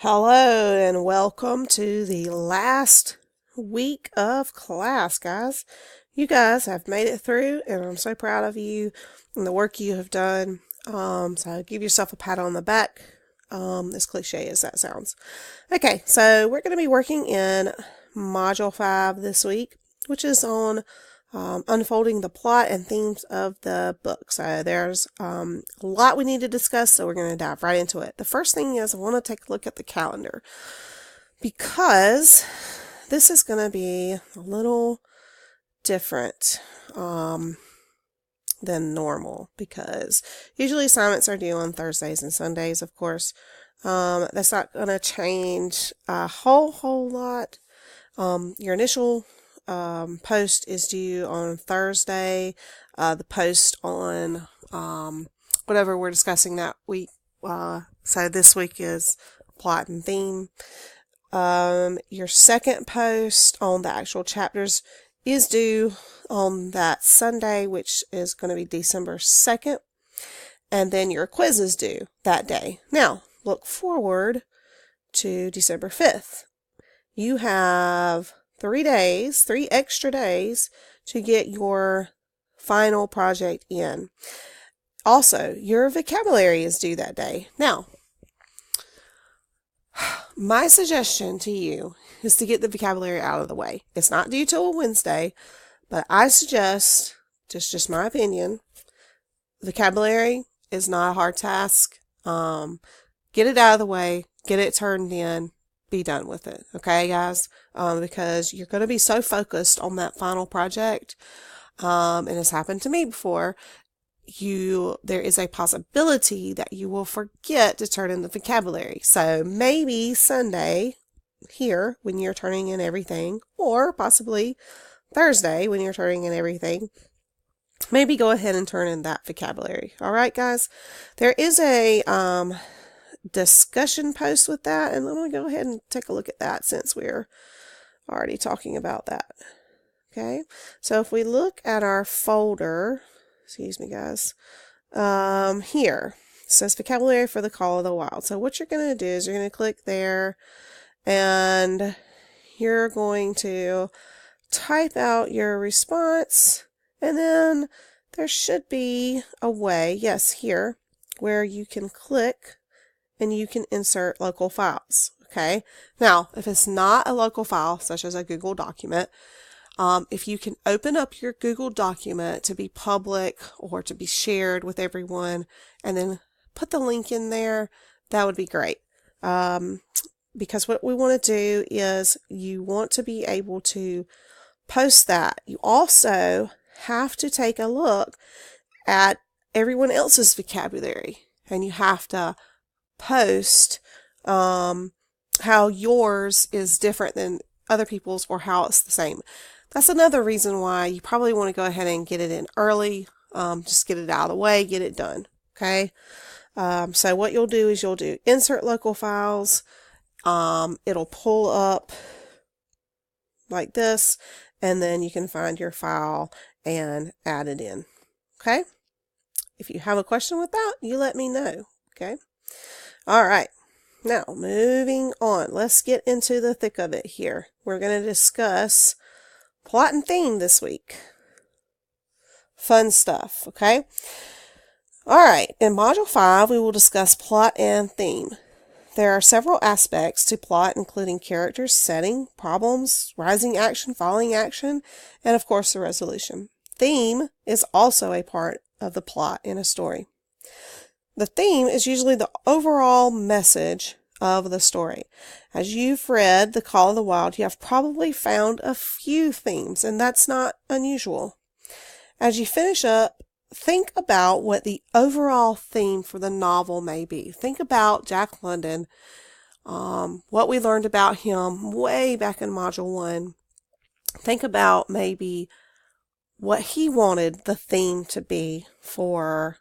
Hello and welcome to the last week of class, guys. You guys have made it through, and I'm so proud of you and the work you have done. So give yourself a pat on the back, as cliche as that sounds. Okay, so we're going to be working in Module 5 this week, which is on unfolding the plot and themes of the book. So there's a lot we need to discuss, so we're going to dive right into it. The first thing is I want to take a look at the calendar because this is going to be a little different than normal because usually assignments are due on Thursdays and Sundays, of course. That's not going to change a whole lot. Your initial post is due on Thursday. The post on whatever we're discussing that week. So this week is plot and theme. Your second post on the actual chapters is due on that Sunday, which is going to be December 2nd. And then your quiz is due that day. Now, look forward to December 5th. You have 3 days, 3 extra days to get your final project in. Also, your vocabulary is due that day. Now, my suggestion to you is to get the vocabulary out of the way. It's not due till Wednesday, but I suggest, just my opinion, vocabulary is not a hard task. Get it out of the way, get it turned in, be done with it. Okay, guys? Because you're going to be so focused on that final project, and it's happened to me before, there is a possibility that you will forget to turn in the vocabulary. So maybe Sunday here when you're turning in everything, or possibly Thursday when you're turning in everything, maybe go ahead and turn in that vocabulary. All right, guys? There is a discussion post with that, and I'm going to go ahead and take a look at that since we're already talking about that. Okay, so if we look at our folder, excuse me guys, here it says vocabulary for the Call of the Wild. So what you're going to do is you're going to click there and you're going to type out your response, and then there should be a way, yes, here, where you can click and you can insert local files. Okay, now if it's not a local file such as a Google document, if you can open up your Google document to be public or to be shared with everyone and then put the link in there, that would be great. Because what we want to do is you want to be able to post that. You also have to take a look at everyone else's vocabulary, and you have to post how yours is different than other people's or how it's the same. That's another reason why you probably want to go ahead and get it in early. Just get it out of the way, get it done. Okay. So what you'll do is you'll do insert local files. It'll pull up like this, and then you can find your file and add it in. Okay. If you have a question with that, you let me know. Okay. All right. Now, moving on. Let's get into the thick of it here. We're going to discuss plot and theme this week. Fun stuff, okay? All right, in Module 5, we will discuss plot and theme. There are several aspects to plot, including characters, setting, problems, rising action, falling action, and of course the resolution. Theme is also a part of the plot in a story. The theme is usually the overall message of the story. As you've read The Call of the Wild, you have probably found a few themes, and that's not unusual. As you finish up, think about what the overall theme for the novel may be. Think about Jack London, what we learned about him way back in Module 1. Think about maybe what he wanted the theme to be for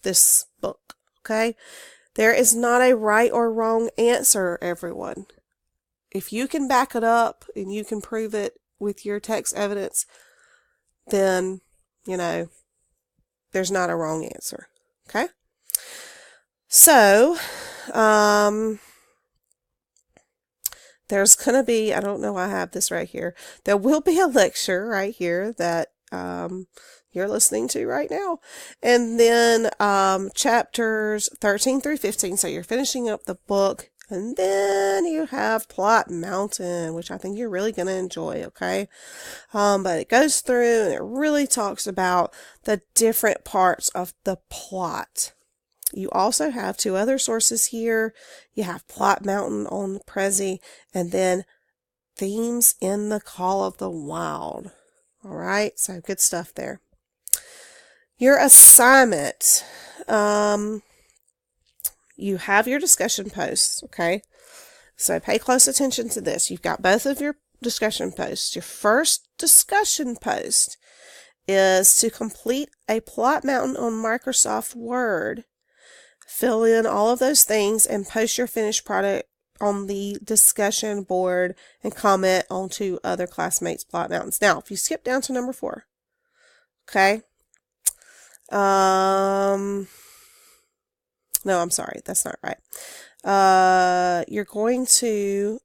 this book, okay? There is not a right or wrong answer, everyone. If you can back it up and you can prove it with your text evidence, then, there's not a wrong answer. Okay? So, there's going to be, I don't know, I have this right here. There will be a lecture right here that you're listening to right now. And then chapters 13 through 15. So you're finishing up the book. And then you have Plot Mountain, which I think you're really going to enjoy, okay? But it goes through and it really talks about the different parts of the plot. You also have two other sources here. You have Plot Mountain on Prezi, and then Themes in the Call of the Wild. All right, so good stuff there. Your assignment. You have your discussion posts, okay? So pay close attention to this. You've got both of your discussion posts. Your first discussion post is to complete a Plot Mountain on Microsoft Word. Fill in all of those things and post your finished product on the discussion board and comment on two other classmates' Plot Mountains. Now, if you skip down to number 4, okay? No, I'm sorry. That's not right. I'm going to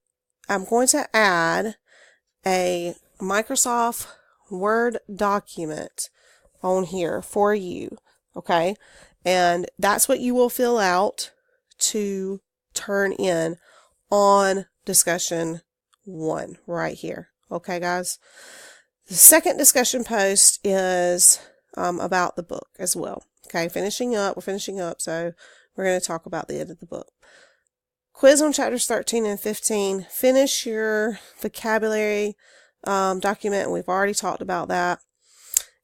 add a Microsoft Word document on here for you, okay? And that's what you will fill out to turn in on discussion 1 right here. Okay, guys? The second discussion post is about the book as well. Okay, we're finishing up, so we're going to talk about the end of the book. Quiz on chapters 13 and 15. Finish your vocabulary document. We've already talked about that.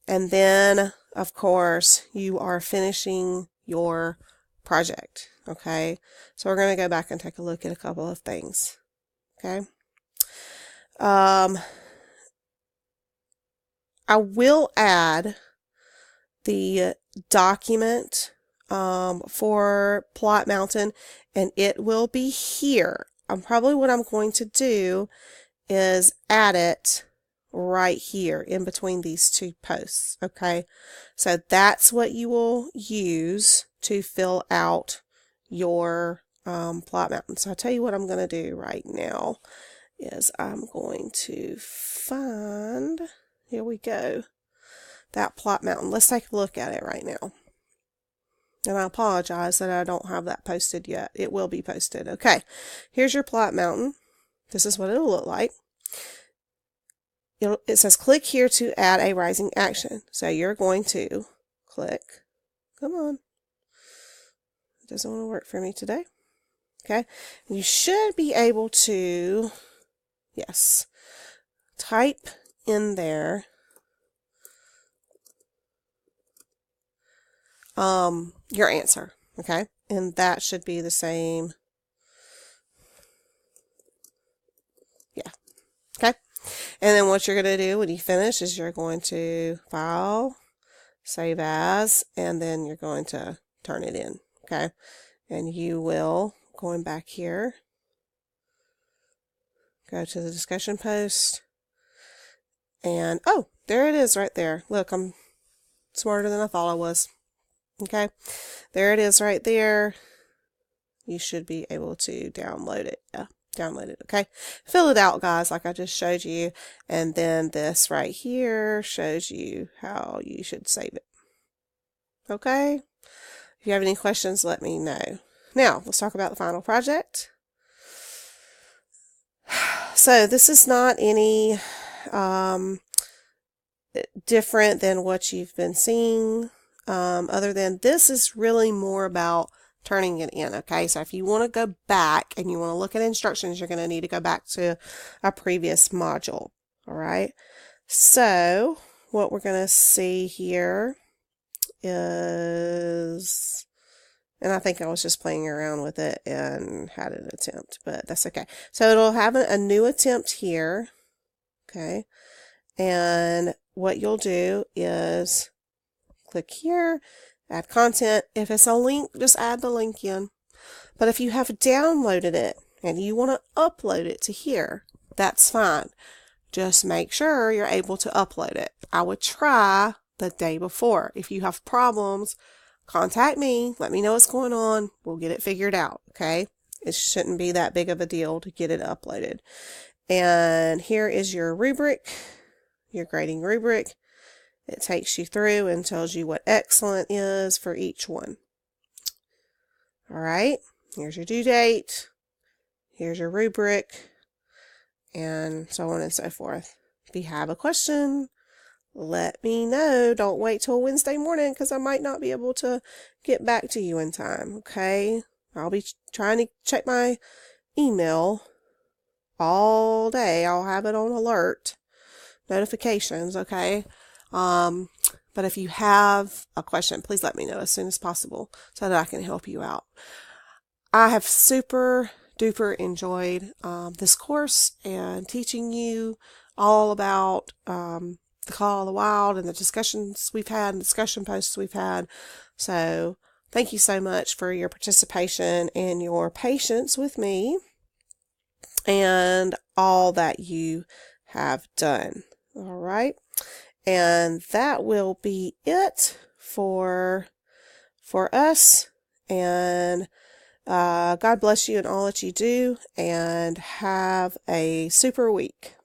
And then, of course, you are finishing your project. Okay, so we're going to go back and take a look at a couple of things. Okay. I will add the document for Plot Mountain, and it will be here. What I'm going to do is add it right here in between these two posts. Okay, so that's what you will use to fill out your Plot Mountain. So I'll tell you what I'm going to do right now is I'm going to find, here we go, that Plot Mountain. Let's take a look at it right now. And I apologize that I don't have that posted yet. It will be posted. Okay, here's your Plot Mountain. This is what it'll look like. It says click here to add a rising action. So you're going to click. Come on. It doesn't want to work for me today. Okay, you should be able to, yes, type in there your answer, okay? And that should be the same. Yeah. Okay. And then what you're going to do when you finish is you're going to file, save as, and then you're going to turn it in, okay? And you will, going back here, go to the discussion post, and oh, there it is right there. Look, I'm smarter than I thought I was. Okay, there it is right there. You should be able to download it. Yeah, download it. Okay, fill it out, guys, like I just showed you. And then this right here shows you how you should save it. Okay, if you have any questions, let me know. Now, let's talk about the final project. So this is not any different than what you've been seeing. Other than this is really more about turning it in, okay? So if you want to go back and you want to look at instructions, you're going to need to go back to a previous module, all right? So what we're going to see here is, and I think I was just playing around with it and had an attempt, but that's okay. So it'll have a new attempt here, okay? And what you'll do is click here, add content. If it's a link, just add the link in. But if you have downloaded it and you want to upload it to here, that's fine. Just make sure you're able to upload it. I would try the day before. If you have problems, contact me. Let me know what's going on. We'll get it figured out, okay? It shouldn't be that big of a deal to get it uploaded. And here is your rubric, your grading rubric. It takes you through and tells you what excellent is for each one. All right, here's your due date, here's your rubric, and so on and so forth. If you have a question, let me know. Don't wait till Wednesday morning because I might not be able to get back to you in time, okay? I'll be trying to check my email all day. I'll have it on alert notifications, okay? But if you have a question, please let me know as soon as possible so that I can help you out. I have super duper enjoyed this course and teaching you all about the Call of the Wild and the discussions we've had and discussion posts we've had. So thank you so much for your participation and your patience with me and all that you have done. All right. And that will be it for us. And God bless you in all that you do, and have a super week.